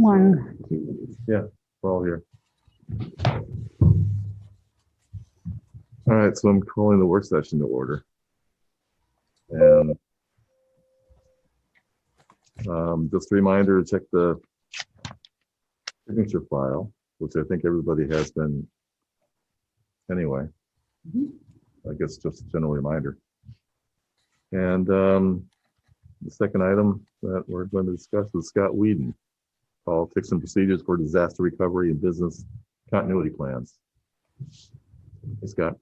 1, 2. Yeah, we're all here. All right, so I'm calling the work session to order. And just a reminder to check the signature file, which I think everybody has been anyway. I guess just a general reminder. And the second item that we're going to discuss is Scott Whedon, politics and procedures for disaster recovery and business continuity plans. Hey, Scott.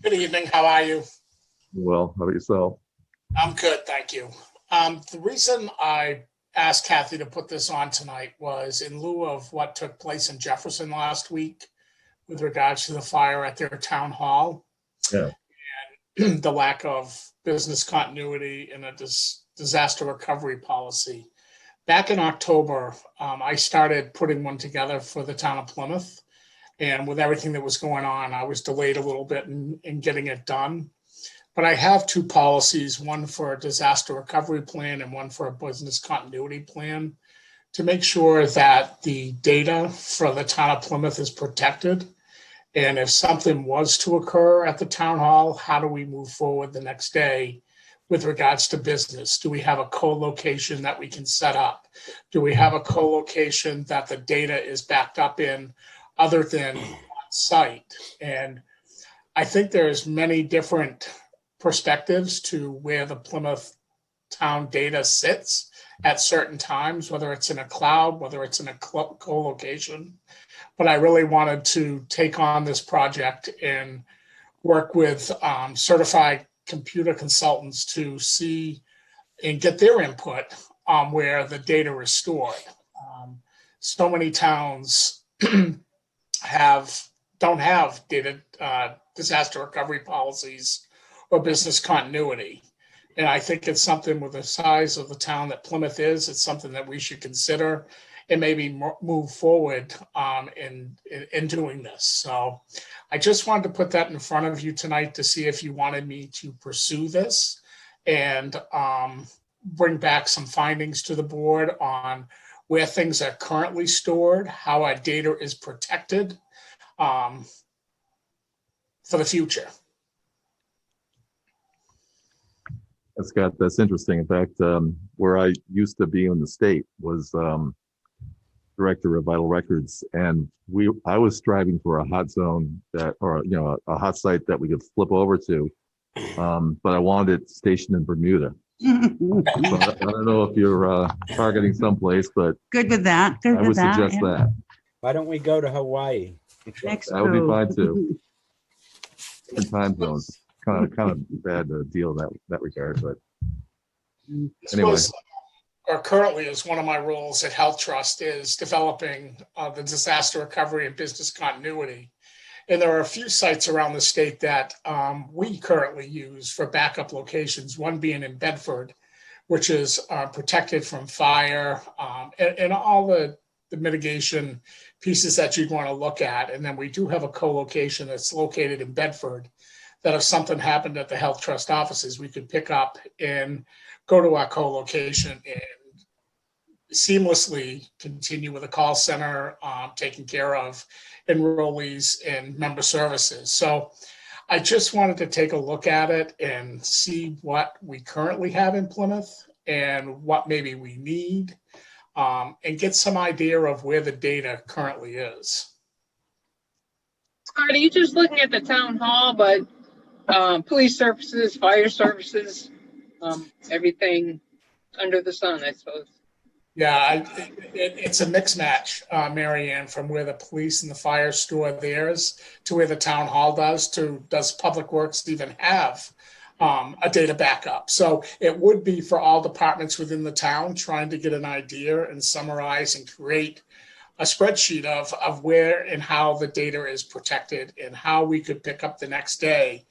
Good evening. How are you? Well, how about yourself? I'm good, thank you. The reason I asked Kathy to put this on tonight was in lieu of what took place in Jefferson last week with regards to the fire at their town hall. Yeah. And the lack of business continuity and a disaster recovery policy. Back in October, I started putting one together for the town of Plymouth. And with everything that was going on, I was delayed a little bit in getting it done. But I have two policies, one for a disaster recovery plan and one for a business continuity plan, to make sure that the data for the town of Plymouth is protected. And if something was to occur at the town hall, how do we move forward the next day with regards to business? Do we have a co-location that we can set up? Do we have a co-location that the data is backed up in other than on site? And I think there's many different perspectives to where the Plymouth town data sits at certain times, whether it's in a cloud, whether it's in a co-location. But I really wanted to take on this project and work with certified computer consultants to see and get their input on where the data is stored. So many towns don't have data disaster recovery policies or business continuity. And I think it's something with the size of the town that Plymouth is, it's something that we should consider and maybe move forward in doing this. So I just wanted to put that in front of you tonight to see if you wanted me to pursue this and bring back some findings to the board on where things are currently stored, how our data is protected for the future. Scott, that's interesting. In fact, where I used to be in the state was director of vital records, and I was striving for a hot zone a hot site that we could flip over to, but I wanted it stationed in Bermuda. So I don't know if you're targeting someplace, but Good with that. Good I with would that. suggest yeah. that. Why don't we go to Hawaii? Next That would be move. fine too. Different time zones, kind of bad deal in that regard, but This anyway. was, or currently is one of my roles at Health Trust is developing the disaster recovery and business continuity. And there are a few sites around the state that we currently use for backup locations, one being in Bedford, which is protected from fire and all the mitigation pieces that you'd want to look at. And then we do have a co-location that's located in Bedford that if something happened at the Health Trust offices, we could pick up and go to our co-location and seamlessly continue with a call center, taking care of enrollees and member services. So I just wanted to take a look at it and see what we currently have in Plymouth and what maybe we need, and get some idea of where the data currently is. Scott, are you just looking at the town hall, but police services, fire services, everything under the sun, I suppose? Yeah, it's a mixed match, Mary Ann, from where the police and the fire store theirs to where the town hall does to does Public Works even have a data backup. So it would be for all departments within the town trying to get an idea and summarize and create a spreadsheet of where and how the data is protected and how we could pick up the next day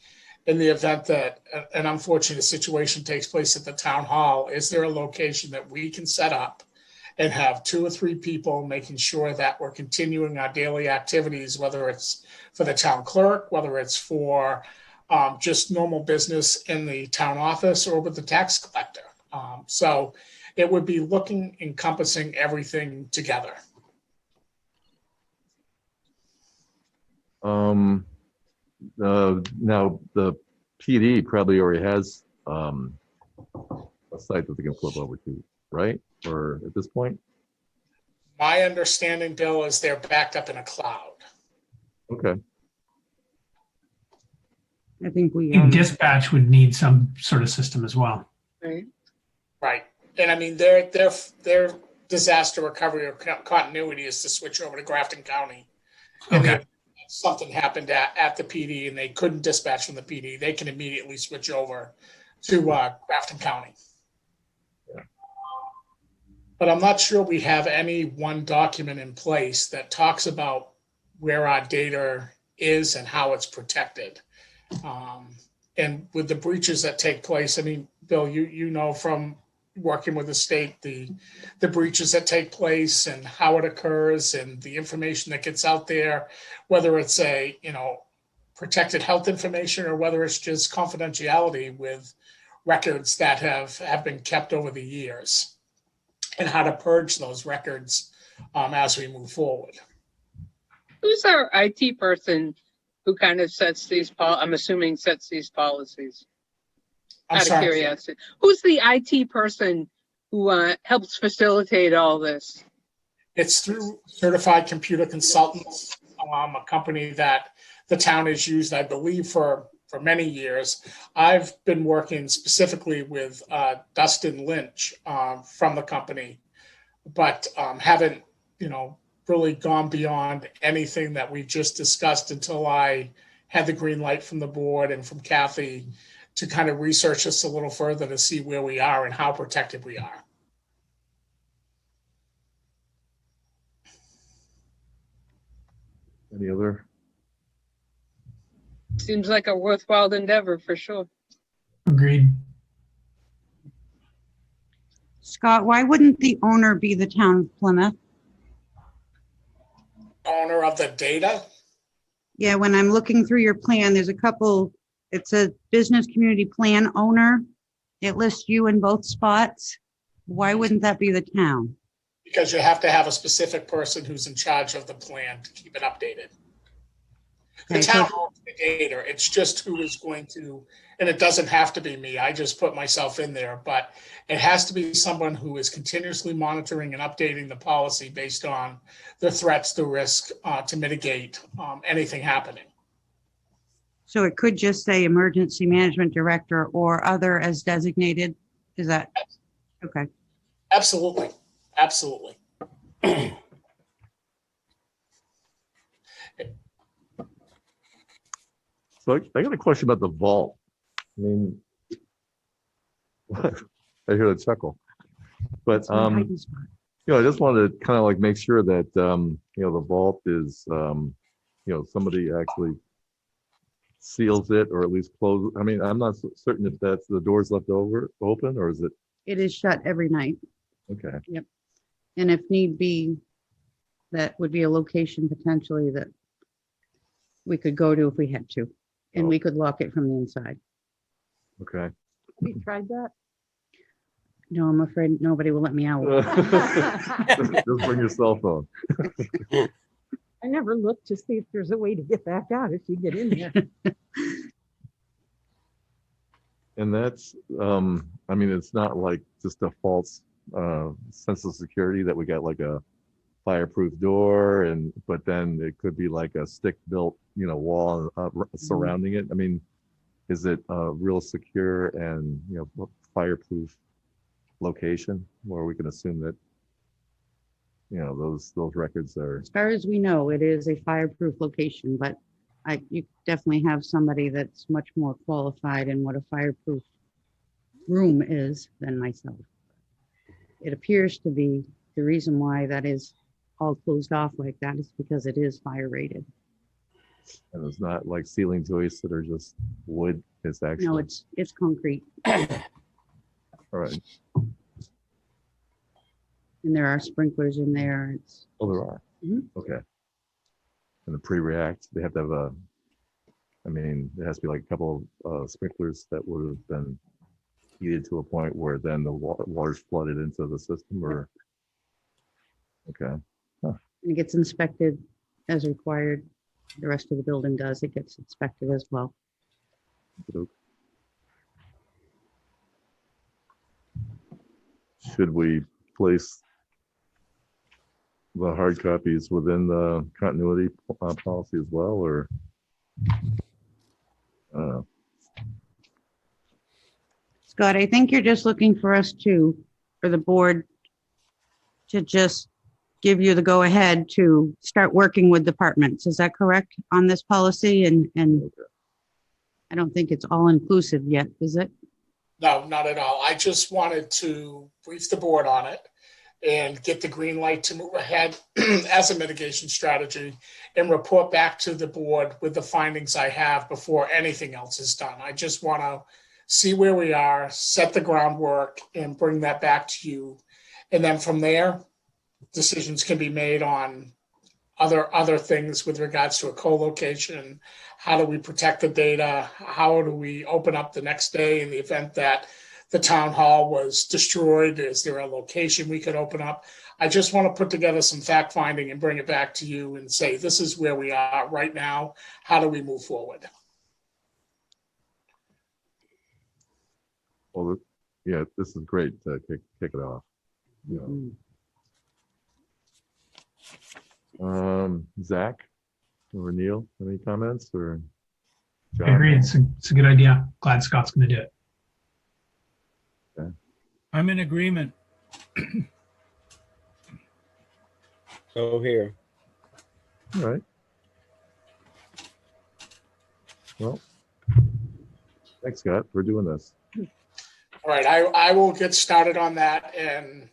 in the event that an unfortunate situation takes place at the town hall. Is there a location that we can set up and have 2 or 3 people making sure that we're continuing our daily activities, whether it's for the town clerk, whether it's for just normal business in the town office or with the tax collector. So It would be looking, encompassing everything together. Now the PD probably already has a site that they can flip over to, right? Or at this point? My understanding, Bill, is they're backed up in a cloud. Okay. I think we And dispatch would need some sort of system as well. Right. Right. And I mean, their disaster recovery or continuity is to switch over to Grafton County. And Okay. if something happened at the PD and they couldn't dispatch from the PD, they can immediately switch over to Grafton County. Yeah. But I'm not sure we have any one document in place that talks about where our data is and how it's protected. And with the breaches that take place, I mean, Bill, you know from working with the state, the breaches that take place and how it occurs and the information that gets out there, whether it's a, protected health information or whether it's just confidentiality with records that have been kept over the years, and how to purge those records as we move forward. Who's our IT person who kind of sets these, I'm assuming sets these policies? I'm Out of sorry. curiosity. Who's the IT person who helps facilitate all this? It's through Certified Computer Consultants, a company that the town has used, I believe, for many years. I've been working specifically with Dustin Lynch from the company, but haven't, really gone beyond anything that we just discussed until I had the green light from the board and from Kathy to kind of research this a little further to see where we are and how protected we are. Any other? Seems like a worthwhile endeavor for sure. Agreed. Scott, why wouldn't the owner be the town of Plymouth? Owner of the data, Yeah, when I'm looking through your plan, there's a couple, it's a business community plan owner. It lists you in both spots. Why wouldn't that be the town? because you have to have a specific person who's in charge of the plan to keep it updated. The Okay, so- town owns the data. It's just who is going to, and it doesn't have to be me. I just put myself in there, but it has to be someone who is continuously monitoring and updating the policy based on the threats, the risk to mitigate anything happening. So it could just say emergency management director or other as designated. Is that, okay. Absolutely. Absolutely. So I got a question about the vault. I mean, I hear the chuckle, but It's my hiding spot. I just wanted to kind of like make sure that the vault is somebody actually seals it or at least close. I mean, I'm not certain if that's the doors left open or is it It is shut every night. okay? And if need be, that would be a location potentially that we could go to if we had to. And we could lock it from the inside. Okay. We tried that? No, I'm afraid nobody will let me out. Just bring your cell phone. I never looked to see if there's a way to get back out if you get in there. And that's, I mean, it's not like just a false sense of security that we got like a fireproof door but then it could be like a stick built, wall surrounding it. I mean, is it a real secure and, fireproof location where we can assume that, those records are, As far as we know, it is a fireproof location, but you definitely have somebody that's much more qualified in what a fireproof room is than myself. It appears to be the reason why that is all closed off like that is because it is fire rated. and it's not like ceiling joists that are just wood. It's actually, No, it's concrete all right. and there are sprinklers in there. It's Oh, there are. Mhm. Okay. And the pre-react, they have to have there has to be like a couple of sprinklers that would have been heated to a point where then the water's flooded into the system, or? Okay, And it gets inspected as required. The rest of the building does. It gets inspected as well. should we place the hard copies within the continuity policy as well, or? I don't know. Scott, I think you're just looking for us to, for the board to just give you the go-ahead to start working with departments. Is that correct on this policy? And I don't think it's all inclusive yet, is it? No, not at all. I just wanted to brief the board on it and get the green light to move ahead as a mitigation strategy and report back to the board with the findings I have before anything else is done. I just want to see where we are, set the groundwork, and bring that back to you. And then from there, decisions can be made on other things with regards to a co-location. How do we protect the data? How do we open up the next day in the event that the town hall was destroyed? Is there a location we could open up? I just want to put together some fact finding and bring it back to you and say, this is where we are right now. How do we move forward? Well, yeah, this is great to kick it off. Yeah. Zach or Neil, any comments, or John? I agree. It's a good idea. Glad Scott's going to do it. Okay. I'm in agreement. So here. All right. Well, thanks, Scott, for doing this. All right, I will get started on that and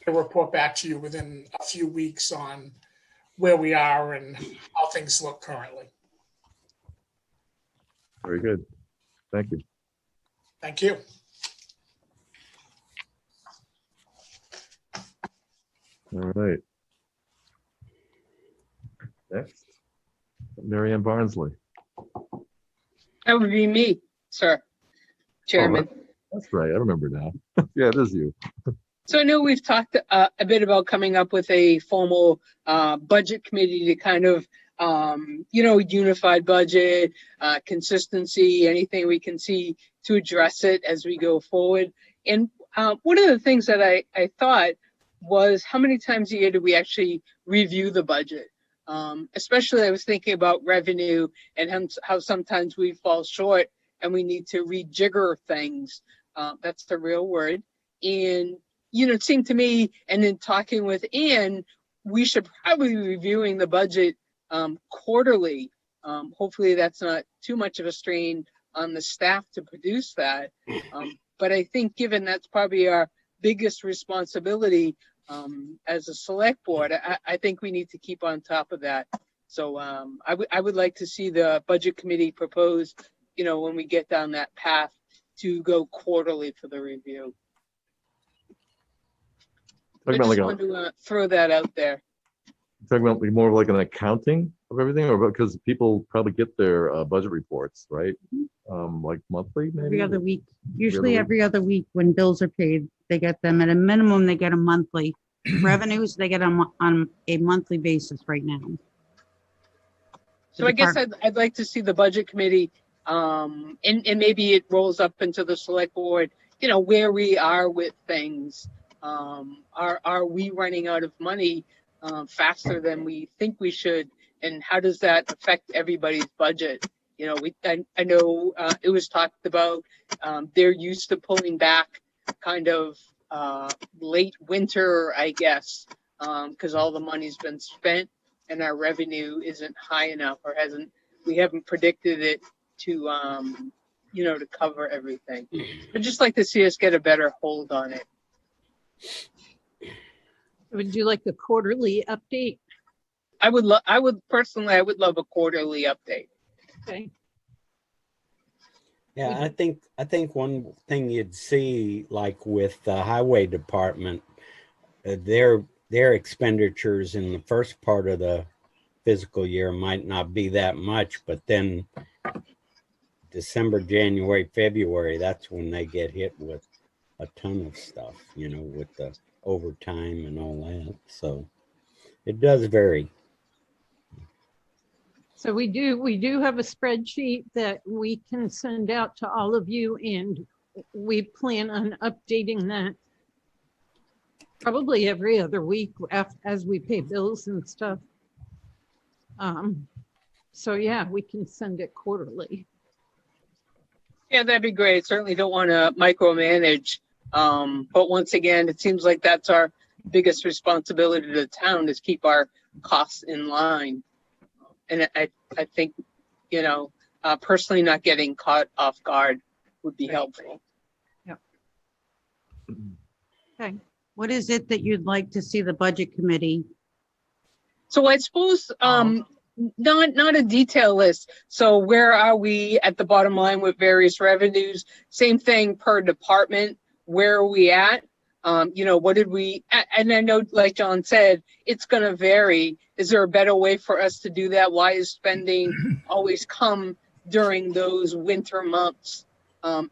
I'll report back to you within a few weeks on where we are and how things look currently. Very good. Thank you. Thank you. All right. Next, Mary Ann Barnsley. That would be me, sir, Chairman. That's right. I remember now. Yeah, it is you. So I know we've talked a bit about coming up with a formal budget committee to kind of, unified budget, consistency, anything we can see to address it as we go forward. And one of the things that I thought was, how many times a year do we actually review the budget? Especially I was thinking about revenue and how sometimes we fall short and we need to rejigger things. That's the real word. And it seemed to me, and in talking with Ann, we should probably be reviewing the budget quarterly. Hopefully that's not too much of a strain on the staff to produce that. But I think given that's probably our biggest responsibility as a select board, I think we need to keep on top of that. So I would like to see the budget committee propose, when we get down that path, to go quarterly for the review. I just wanted to throw that out there. Talking about more like an accounting of everything, or because people probably get their budget reports, right? Like monthly, maybe? Every other week, usually every other week when bills are paid, they get them at a minimum, they get them monthly. Revenues, they get them on a monthly basis right now. So I guess I'd like to see the budget committee, and maybe it rolls up into the select board, where we are with things. Are we running out of money faster than we think we should? And how does that affect everybody's budget? I know it was talked about, they're used to pulling back kind of late winter, I guess, because all the money's been spent and our revenue isn't high enough, or we haven't predicted it to, to cover everything. I'd just like to see us get a better hold on it. Would you like a quarterly update? I would personally love a quarterly update. Okay. Yeah, I think one thing you'd see, like with the highway department, their expenditures in the first part of the fiscal year might not be that much, but then December, January, February, that's when they get hit with a ton of stuff, you know, with the overtime and all that. So it does vary. So we do have a spreadsheet that we can send out to all of you, and we plan on updating that probably every other week as we pay bills and stuff. So yeah, we can send it quarterly. Yeah, that'd be great. Certainly don't want to micromanage. But once again, it seems like that's our biggest responsibility to the town, is keep our costs in line. And I think, you know, personally not getting caught off guard would be helpful. Okay. What is it that you'd like to see the budget committee? So I suppose not a detail list. So where are we at the bottom line with various revenues? Same thing per department. Where are we at? You know, what did we, and I know, like John said, it's going to vary. Is there a better way for us to do that? Why is spending always come during those winter months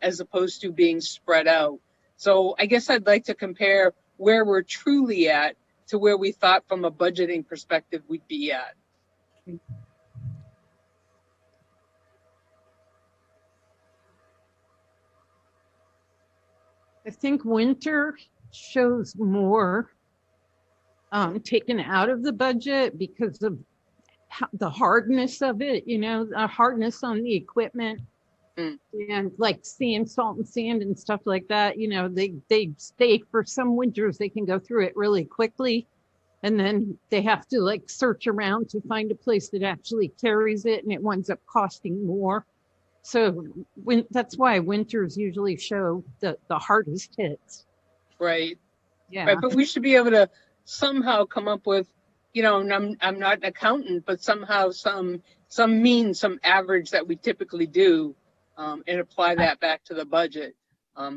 as opposed to being spread out? So I guess I'd like to compare where we're truly at to where we thought from a budgeting perspective we'd be at. I think winter shows more taken out of the budget because of the hardness of it, you know, the hardness on the equipment. And like sand, salt and sand and stuff like that, you know, they stay for some winters, they can go through it really quickly. And then they have to like search around to find a place that actually carries it, and it winds up costing more. So that's why winters usually show the hardest hits. Right. Yeah. Right. But we should be able to somehow come up with, you know, and I'm not an accountant, but somehow some average that we typically do, and apply that back to the budget.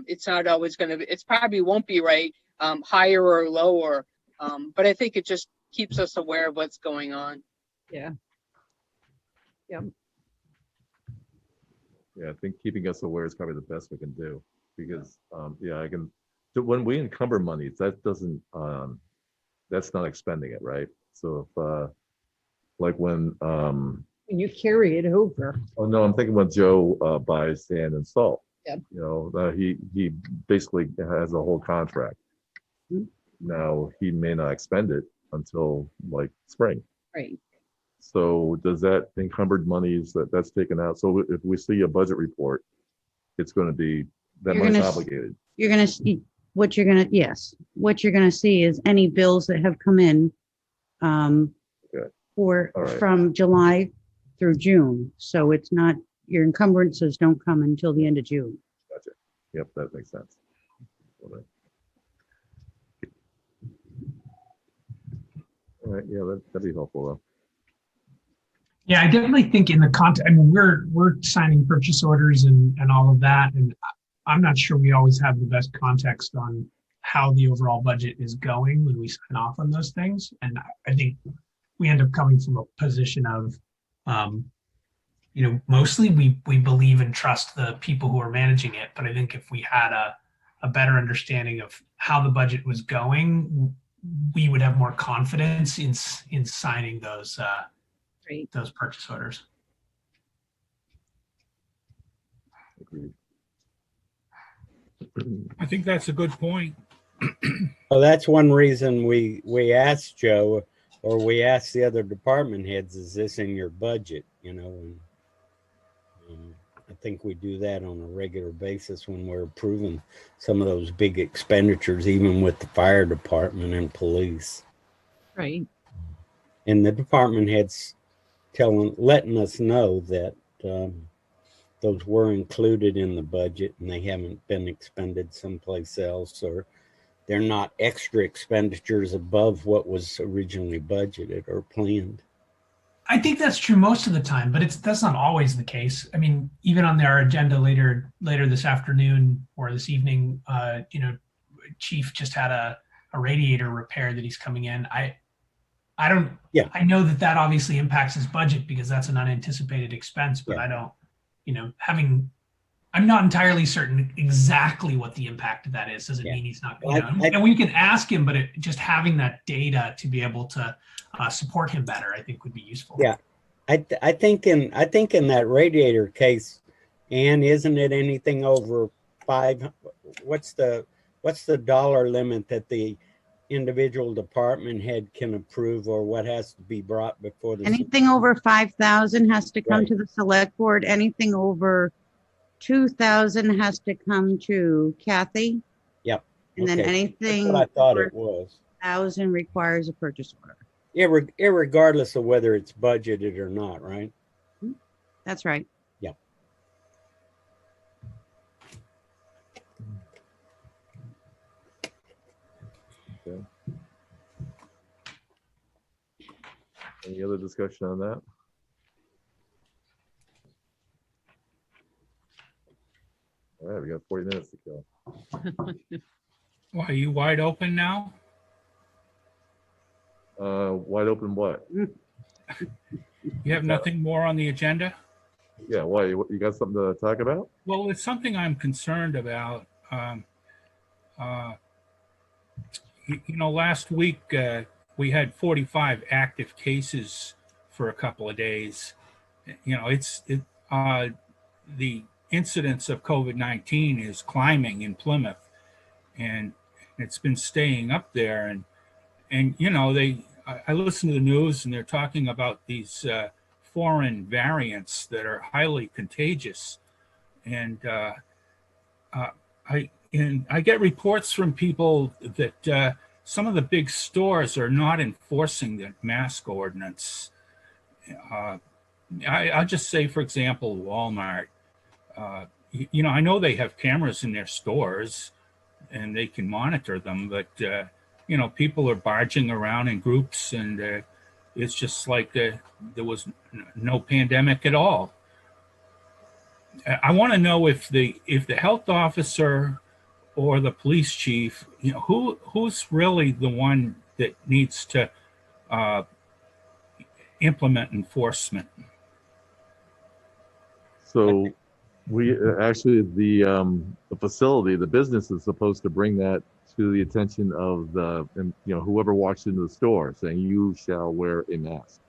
It's not always going to be, it's probably won't be right, higher or lower. But I think it just keeps us aware of what's going on. Yeah. Yep. Yeah, I think keeping us aware is probably the best we can do, because when we encumber money, that doesn't, that's not expending it, right? So if, like when you carry it over. oh no, I'm thinking when Joe buys sand and salt. Yep. You know, he basically has a whole contract. Mm-hmm. Now he may not expend it until like spring. Right. So does that encumbered monies that's taken out? So if we see a budget report, it's going to be that You're money's gonna obligated. You're going to see what you're going to see is any bills that have come in Okay. for All right. from July through June. So it's not, your encumbrances don't come until the end of June. Gotcha. Yep, that makes sense. All right, yeah, that'd be helpful though. Yeah, I definitely think in the context, I mean, we're signing purchase orders and all of that, and I'm not sure we always have the best context on how the overall budget is going when we sign off on those things. And I think we end up coming from a position of, you know, mostly we believe and trust the people who are managing it. But I think if we had a better understanding of how the budget was going, we would have more confidence in signing those those purchase orders. Agreed. I think that's a good point. Well, that's one reason we asked Joe, or we asked the other department heads, is this in your budget? You know, and I think we do that on a regular basis when we're approving some of those big expenditures, even with the fire department and police. Right. And the department heads letting us know that those were included in the budget and they haven't been expended someplace else, or they're not extra expenditures above what was originally budgeted or planned. I think that's true most of the time, but that's not always the case. I mean, even on our agenda later this afternoon or this evening, you know, Chief just had a radiator repair that he's coming in. I know that obviously impacts his budget because that's an unanticipated expense, but yeah. I'm not entirely certain exactly what the impact of that is. Doesn't mean he's not, Well, and we can ask him, but just having that data to be able to support him better, I think would be useful. Yeah. I think in that Radiator case, Ann, isn't it anything over what's the dollar limit that the individual department head can approve, or what has to be brought before the Anything over 5,000 has to come Right. to the select board. Anything over 2,000 has to come to Kathy. Yep. And then Okay. That's anything what I thought over it was. 1,000 requires a purchase order. Irregardless of whether it's budgeted or not, right? That's right. Yep. Okay. Any other discussion on that? All right, we got 40 minutes to kill. Why, are you wide open now? Wide open what? You have nothing more on the agenda? Yeah, why? You got something to talk about? Well, it's something I'm concerned about. Last week we had 45 active cases for a couple of days. The incidence of COVID-19 is climbing in Plymouth, and it's been staying up there. And I listen to the news, and they're talking about these foreign variants that are highly contagious. And I get reports from people that some of the big stores are not enforcing the mask ordinance. I'll just say, for example, Walmart. I know they have cameras in their stores and they can monitor them, but people are barging around in groups, and it's just like there was no pandemic at all. I want to know if the health officer or the police chief, who's really the one that needs to implement enforcement. So we actually, the facility, the business is supposed to bring that to the attention of whoever walks into the store, saying you shall wear a mask.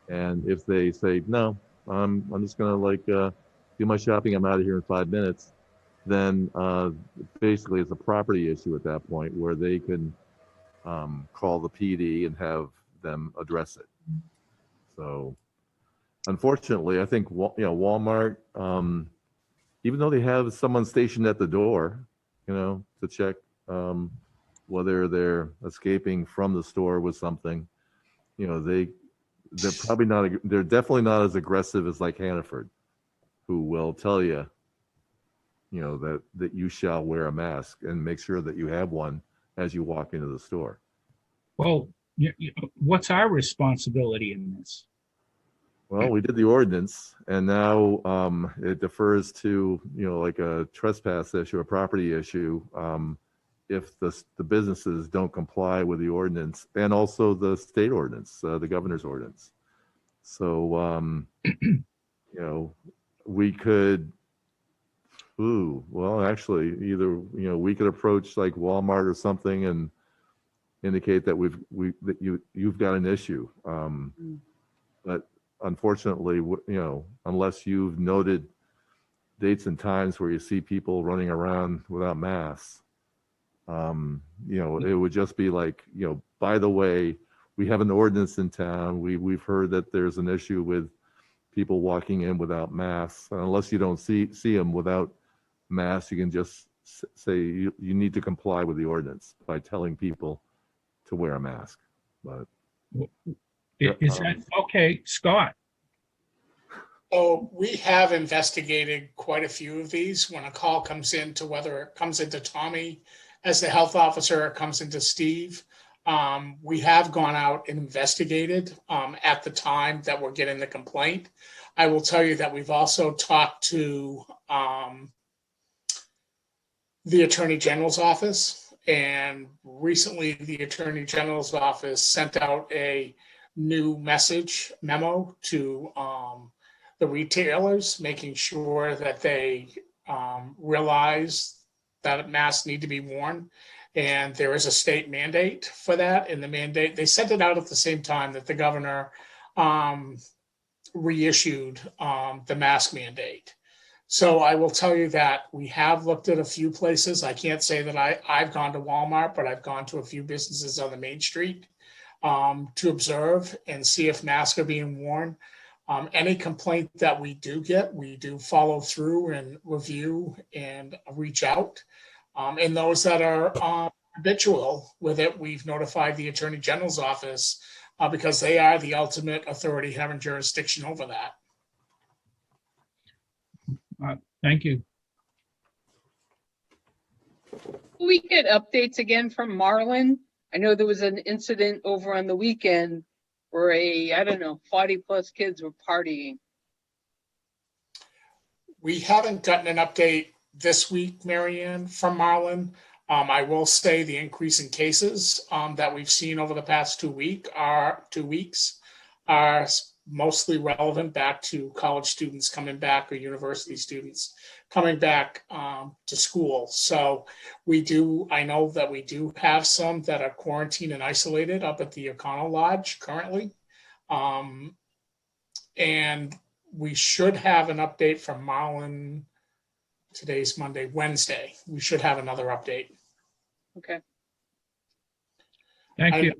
And if they say no, I'm just gonna do my shopping, I'm out of here in 5 minutes, then basically it's a property issue at that point where they can call the PD and have them address it. So unfortunately, I think Walmart, even though they have someone stationed at the door, to check whether they're escaping from the store with something, they're definitely not as aggressive as like Hannaford, who will tell you, that you shall wear a mask and make sure that you have one as you walk into the store. Well, what's our responsibility in this? Well, we did the ordinance, and now it defers to, like a trespass issue, a property issue, if the businesses don't comply with the ordinance, and also the state ordinance, the governor's ordinance. So, we could, actually, either, we could approach like Walmart or something and indicate that you've got an issue. But unfortunately, unless you've noted dates and times where you see people running around without masks, it would just be like, by the way, we have an ordinance in town. We've heard that there's an issue with people walking in without masks. Unless you don't see them without masks, you can just say you need to comply with the ordinance by telling people to wear a mask. But Is that okay, Scott? So we have investigated quite a few of these. When a call comes in, to whether it comes into Tommy as the health officer or it comes into Steve, we have gone out and investigated at the time that we're getting the complaint. I will tell you that we've also talked to the Attorney General's office, and recently the Attorney General's office sent out a new memo to the retailers, making sure that they realize that masks need to be worn. And there is a state mandate for that. And the mandate, they sent it out at the same time that the governor reissued the mask mandate. So I will tell you that we have looked at a few places. I can't say that I've gone to Walmart, but I've gone to a few businesses on the main street to observe and see if masks are being worn. Any complaint that we do get, we do follow through and review and reach out. And those that are habitual with it, we've notified the Attorney General's office because they are the ultimate authority having jurisdiction over that. Thank you. Will we get updates again from Marlin? I know there was an incident over on the weekend where I don't know, 40 plus kids were partying. We haven't gotten an update this week, Marianne, from Marlin. I will say the increase in cases that we've seen over the past 2 weeks are mostly relevant back to college students coming back or university students coming back to school. So I know that we do have some that are quarantined and isolated up at the O'Connell Lodge currently. And we should have an update from Marlin. Today's Monday, Wednesday. We should have another update. Okay. Thank you.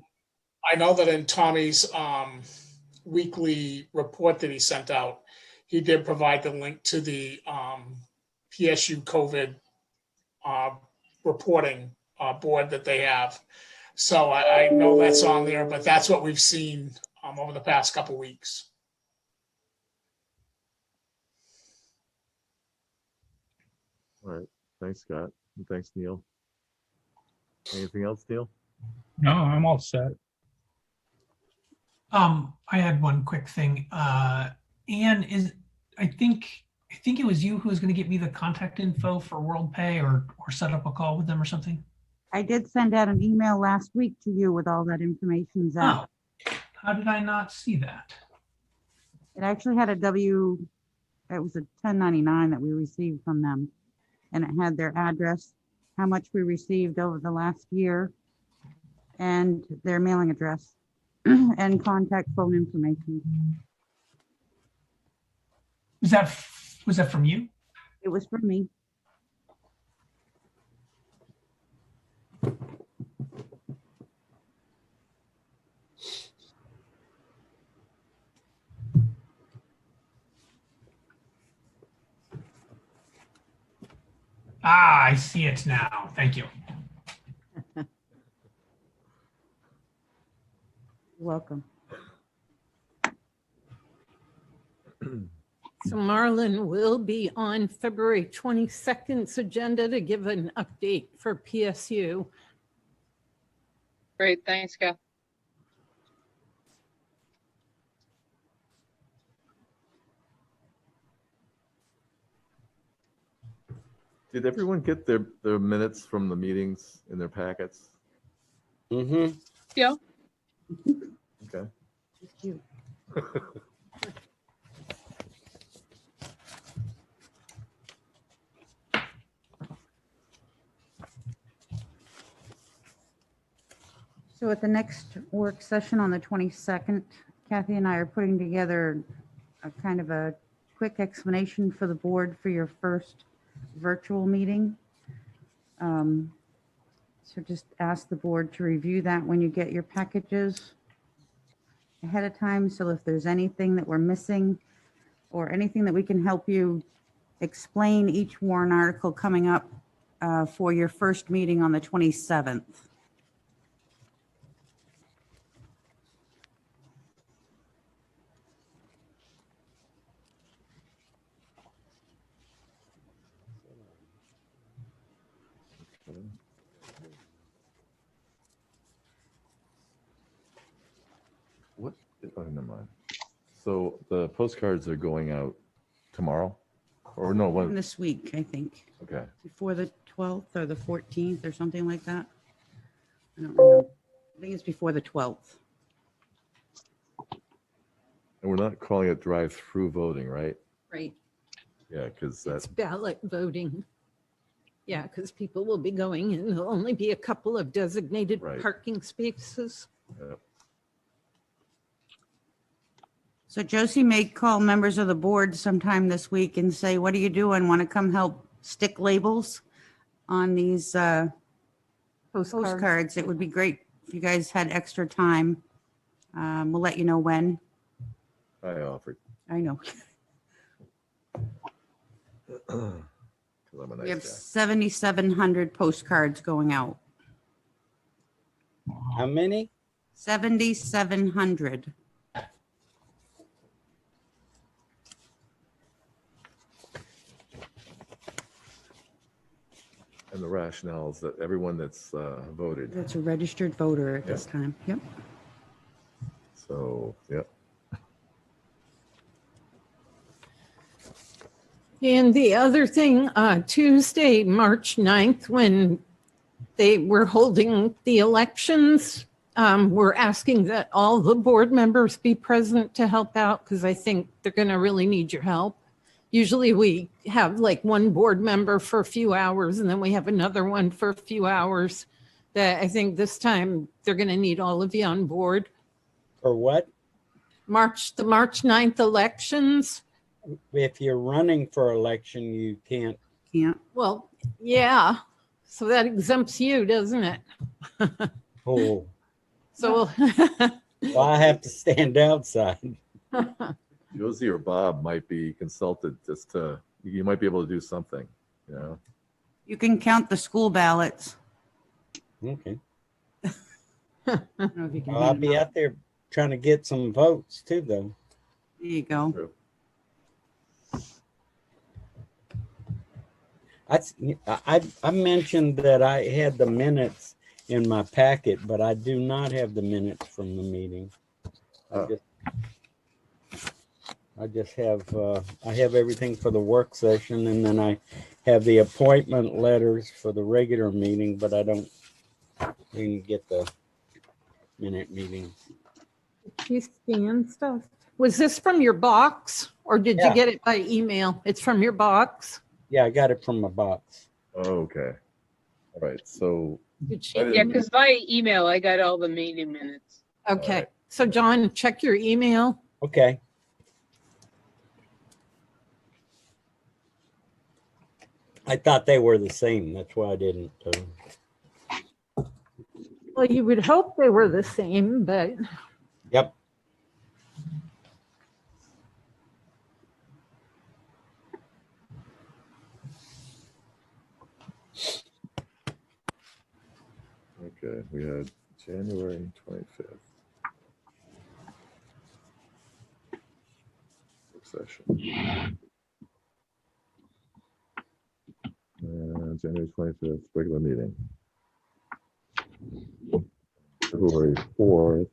I know that in Tommy's weekly report that he sent out, he did provide the link to the PSU COVID reporting board that they have. So I know that's on there, but that's what we've seen over the past couple weeks. All right. Thanks, Scott. And thanks, Neil. Anything else, Neil? No, I'm all set. I had one quick thing. Anne, I think it was you who was going to get me the contact info for WorldPay or set up a call with them or something. I did send out an email last week to you with all that information. Zach. Oh, how did I not see that? It actually had it was a 1099 that we received from them. And it had their address, how much we received over the last year, and their mailing address, and contact phone information. Was that from you? It was from me. Ah, I see it now. Thank you. You're welcome. So Marlon will be on February 22nd's agenda to give an update for PSU. Great. Thanks, Kath. Did everyone get their minutes from the meetings in their packets? Mm-hmm. Yeah. Okay. Thank you. So at the next work session on the 22nd, Kathy and I are putting together a kind of a quick explanation for the board for your first virtual meeting. So just ask the board to review that when you get your packages ahead of time. So if there's anything that we're missing or anything that we can help you explain each warrant article coming up for your first meeting on the 27th. What? Oh, never mind. So the postcards are going out tomorrow, or no? When? This week, I think, Okay. before the 12th or the 14th or something like that. I don't know. I think it's before the 12th. And we're not calling it drive-through voting, right? Right. Yeah, because It's that's, ballot voting. Yeah, because people will be going and there'll only be a couple of designated Right. parking spaces. So Josie may call members of the board sometime this week and say, what are you doing? Want to come help stick labels on these postcards? It would be great if you guys had extra time. We'll let you know when. I offered. I know. 'Cause I'm a We have nice guy. 7,700 postcards going out. How many? 7,700. And the rationale is that everyone that's voted, That's a registered voter at this time. Yep. so, yeah. And the other thing, Tuesday, March 9th, when they were holding the elections, we're asking that all the board members be present to help out because I think they're going to really need your help. Usually we have like one board member for a few hours and then we have another one for a few hours. That I think this time they're going to need all of you on board. For what? The March 9th elections. If you're running for election, you can't. Can't. Well, yeah. So that exempts you, doesn't it? Oh, So well, I have to stand outside. Josie or Bob might be consulted just to, you might be able to do something, you know? You can count the school ballots. Okay. I don't know if you can Well, I'll hand them be out. out there trying to get some votes too, though. There you go. True. I mentioned that I had the minutes in my packet, but I do not have the minutes from the meeting. Oh. I just have, I have everything for the work session and then I have the appointment letters for the regular meeting, but I don't even get the minute meeting. you scan stuff. Was this from your box or did you Yeah. get it by email? It's from your box. Yeah, I got it from my box. Oh, okay. All right, so, Did she? I didn't- Yeah, because via email, I got all the meeting minutes. Okay. Alright. So John, check your email. Okay. I thought they were the same. That's why I didn't. Well, you would hope they were the same, but Yep. okay, we had January 25th. Work session. January 25th, regular meeting. February 4th.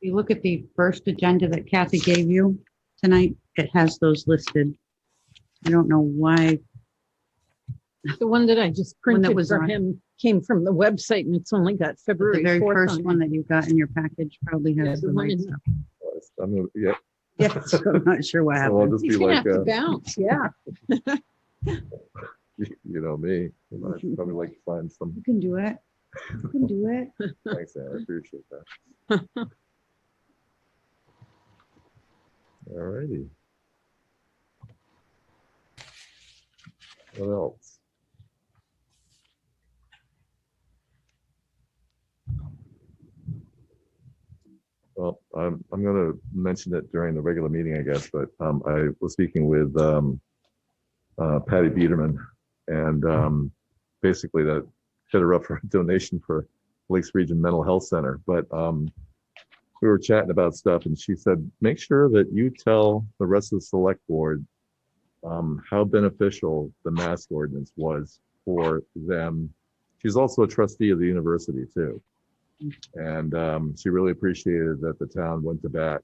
You look at the first agenda that Kathy gave you tonight, it has those listed. I don't know why. the one that I just One that printed was for on- him came from the website and it's only got The February very 4th first on one it. that you got in your package probably Yeah, has the the one right in- stuff. I'm gonna, yeah, Yeah, so I'm not sure what so I'll happened. just be He's gonna like, have to bounce, yeah. you know me, I'd probably like to find some, You can do it. You can do it. thanks, Ann, I appreciate that. All righty. What else? Well, I'm gonna mention it during the regular meeting, I guess, but I was speaking with Patty Biederman, and basically that set her up for a donation for Lakes Region Mental Health Center. But we were chatting about stuff, and she said, make sure that you tell the rest of the select board how beneficial the mask ordinance was for them. She's also a trustee of the university too. And she really appreciated that the town went to bat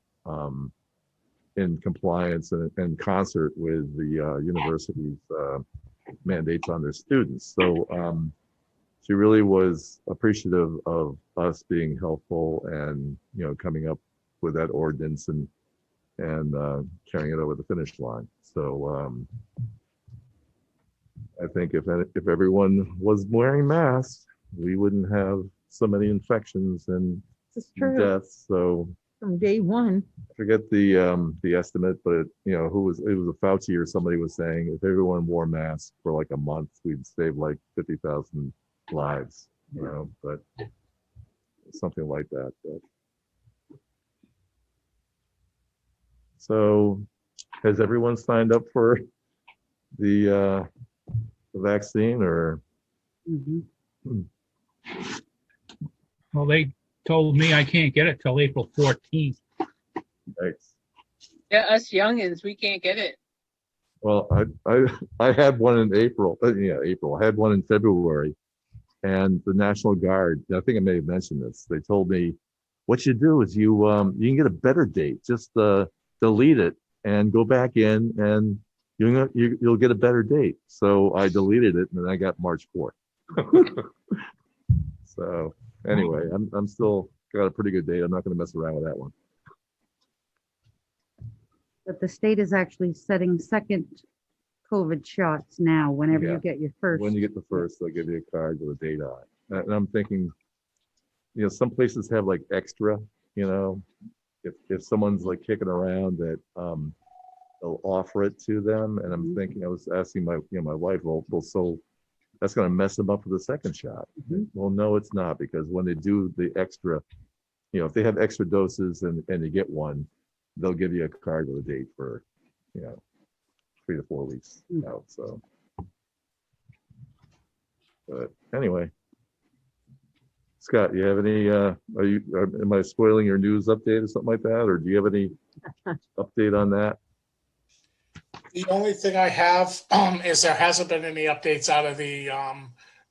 in compliance and in concert with the university's mandates on their students. So she really was appreciative of us being helpful and, you know, coming up with that ordinance. And and carrying it over the finish line. So I think if everyone was wearing masks, we wouldn't have so many infections and It's true. deaths. So From day one. I forget the estimate, but it was a Fauci or somebody was saying if everyone wore masks for like a month, we'd save like 50,000 lives. But something like that. But. So, has everyone signed up for the vaccine or? Mhm. Well, they told me I can't get it till April 14th. Thanks. Yeah, us youngins, we can't get it. Well, I had one in April. April. I had one in February, and the National Guard. I think I may have mentioned this. They told me, what you do is you can get a better date. Just delete it and go back in, and you'll get a better date. So I deleted it, and then I got March 4th. So anyway, I'm still got a pretty good date. I'm not going to mess around with that one. But the state is actually setting second COVID shots now, whenever Yeah. you get your first. When you get the first, they'll give you a card with a date on it. And I'm thinking, some places have like extra, if someone's like kicking around that they'll offer it to them. And I'm thinking, I was asking my wife, well, so that's going to mess them up for the second shot. Well, no, it's not, because when they do the extra, if they have extra doses and you get one, they'll give you a card with a date for, 3 to 4 weeks out. So, but anyway, Scott, you have any, am I spoiling your news update or something like that? Or do you have any update on that? The only thing I have is there hasn't been any updates out of the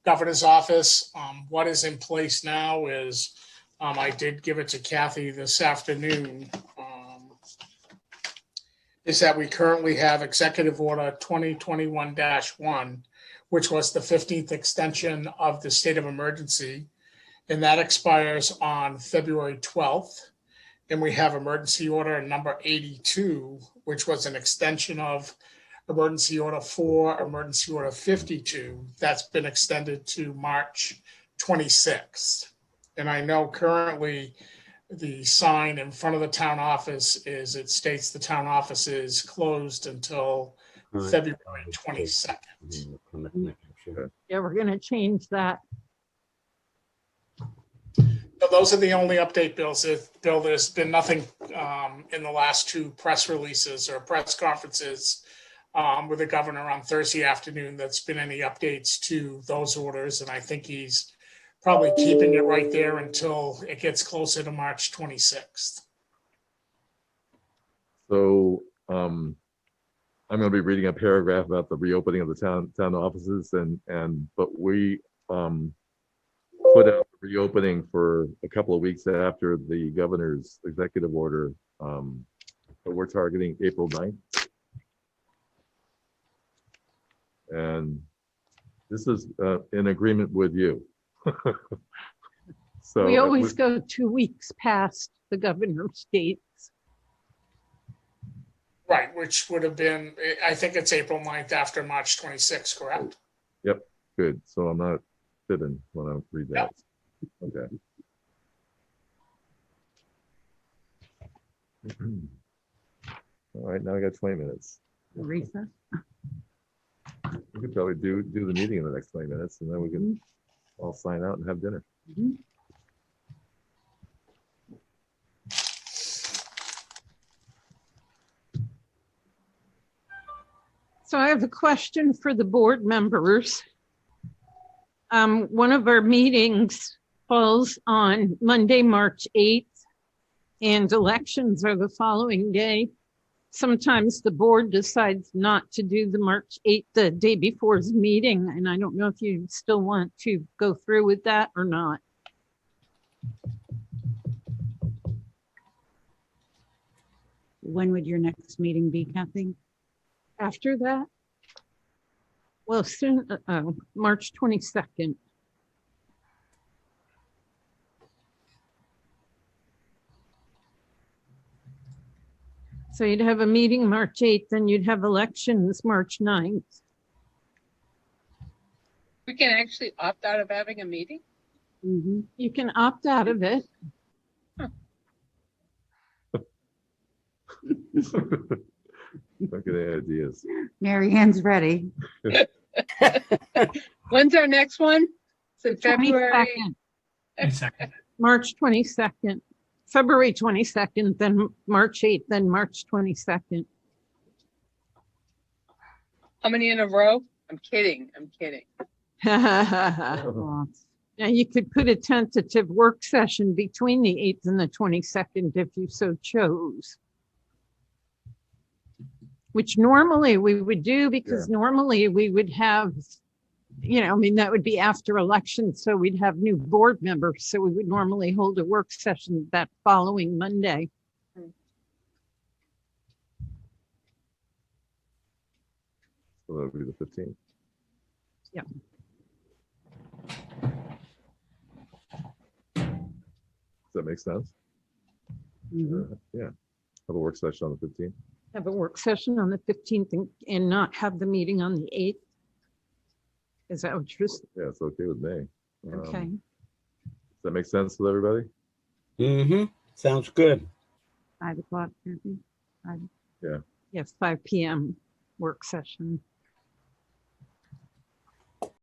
governor's office. What is in place now is I did give it to Kathy this afternoon. Is that we currently have Executive Order 2021-1, which was the 15th extension of the state of emergency, and that expires on February 12th. And we have Emergency Order number 82, which was an extension of Emergency Order 4, Emergency Order 52. That's been extended to March 26th. And I know currently the sign in front of the town office it states the town office is closed until February 22nd. Yeah, we're gonna change that. So those are the only update bills. Bill, there's been nothing in the last 2 press releases or press conferences with the governor on Thursday afternoon that's been any updates to those orders. And I think he's probably keeping it right there until it gets closer to March 26th. So I'm going to be reading a paragraph about the reopening of the town offices, but we put out the reopening for a couple of weeks after the governor's executive order. But we're targeting April 9th. And this is in agreement with you. So We always go 2 weeks past the governor's dates. Right, which would have been, I think it's April 9th after March 26th, correct? Yep, good. So I'm not fibbing when I read that. Okay. All right, now I got 20 minutes. Recess. We could probably do the meeting in the next 20 minutes, and then we can all sign out and have dinner. So I have a question for the board members. One of our meetings falls on Monday, March 8th, and elections are the following day. Sometimes the board decides not to do the March 8th, the day before's meeting, and I don't know if you still want to go through with that or not. When would your next meeting be, Kathy? After that? Well, soon, March 22nd. So you'd have a meeting March 8th, then you'd have elections March 9th. We can actually opt out of having a meeting? Mhm. You can opt out of it. Don't get any ideas. Mary Ann's ready. When's our next one? Is it February? 22nd, Wait a second. March 22nd, February 22nd, then March 8th, then March 22nd. How many in a row? I'm kidding. I'm kidding. Well, Now you could put a tentative work session between the 8th and the 22nd if you so chose. Which normally we would do because normally we would have, I mean, that would be after elections. So we'd have new board members. So we would normally hold a work session that following Monday. So that would be the 15th. Yeah. Does that make sense? mhm. Yeah. Have a work session on the 15th. Have a work session on the 15th and not have the meeting on the 8th. Is that what you're saying? Yeah, it's okay with me. Okay. Does that make sense with everybody? Mm-hmm. Sounds good. 5 o'clock, Kathy? Yes, 5 p.m. work session.